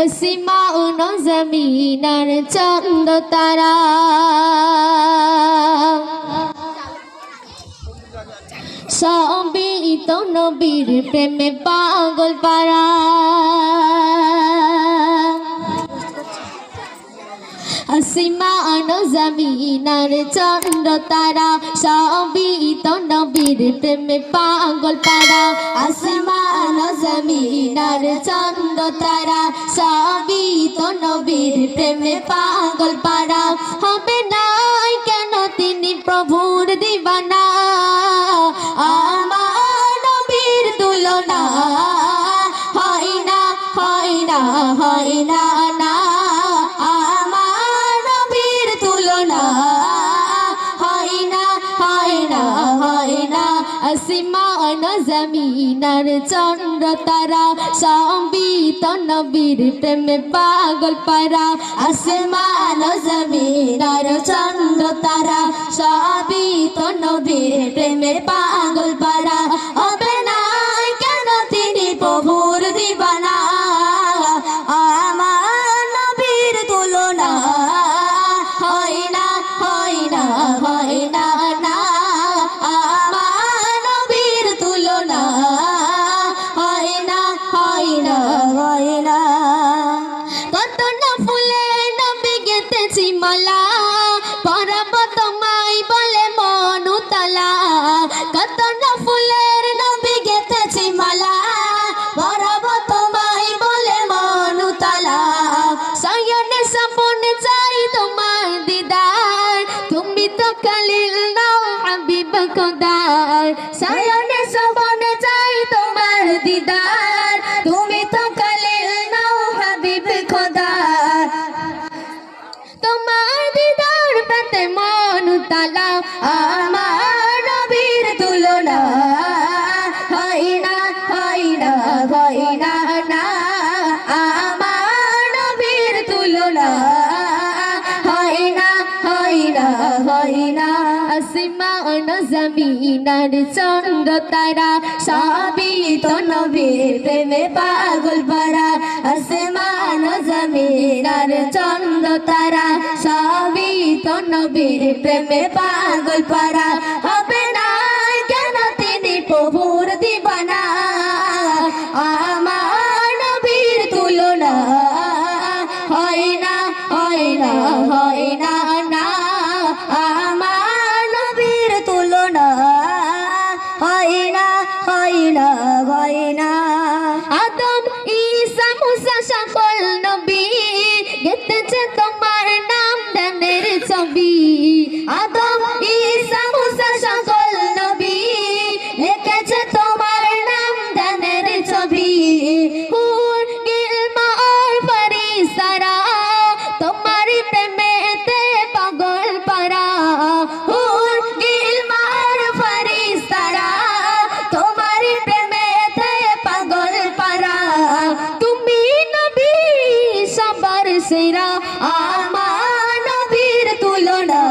আসমান জমিন আর চন্দ্র তারা সবই তো নবীর প্রেমে পাগল পারা। আসমান জমিন আর চন্দ্র তারা সবই তো নবীর প্রেমে পাগল পারা। আসমান জমিন আর চন্দ্র তারা সবই তো নবীর প্রেমে পাগল পারা। হবে না কেন তিনি প্রভুর দিবানা, আমার নবীর তুলনা হয় না হয় না হয় না না। আসমান জমিন আর চন্দ্র তারা সবই তো নবীর প্রেমে পাগল পারা। আসমান জমিন আর চন্দ্র তারা সবই তো নবীর প্রেমে পাগল পারা। হবে না কেন তিনি প্রভুর দিবানা, আমার নবীর তুলনা হয় না হয় না হয় না না। কত না ফুলে নবী গেতেছি মালা, পরাব তোমায় বলে মনুতলা। কত না ফুলের নবী গেতেছি মালা, পরাব তোমায় বলে মনুতলা। সায়নে সপনে চাই তোমার দিদার, তুমি তো খলিল নাও হাবিব খোদার। সায়নে সপনে চাই তোমার দিদার, তুমি তো খলিল নাও হাবিব খোদার। তোমার দিদার পেতে মনুতলা, আমার নবীর তুলনা হয় না হয় না হয় না না। আমার নবীর তুলনা হয় না হয় না হয় না। আসমান জমিন আর চন্দ্র তারা সবই তো নবীর প্রেমে পাগল পারা। আসমান জমিন আর চন্দ্র তারা সবই তো নবীর প্রেমে পাগল পারা। হবে না কেন তিনি প্রভুর দিবানা, আমার নবীর তুলনা হয় না হয় না হয় না না। আমার নবীর তুলনা হয় না হয় না হয় না। আদম ঈসা মুসা সকল নবী গেতেছে তোমার নাম ধ্যানের ছবি। আদম ঈসা মুসা সকল নবী লিখেছে তোমার নাম ধ্যানের ছবি। হুর গিলমা আর ফেরেশতারা তোমার প্রেমেতে পাগল পারা। হুর গিলমা আর ফেরেশতারা তোমার প্রেমেতে পাগল পারা। তুমি নবী সবার সেরা, আমার নবীর তুলনা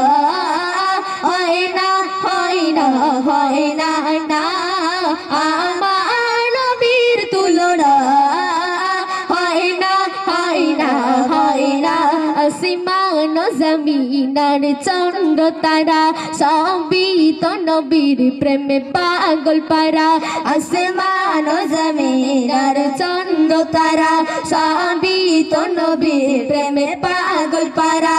হয় না হয় না হয় না না। আমার নবীর তুলনা হয় না হয় না হয় না। আসমান জমিন আর চন্দ্র তারা সবই তো নবীর প্রেমে পাগল পারা। আসমান জমিন আর চন্দ্র তারা সবই তো নবীর প্রেমে পাগল পারা।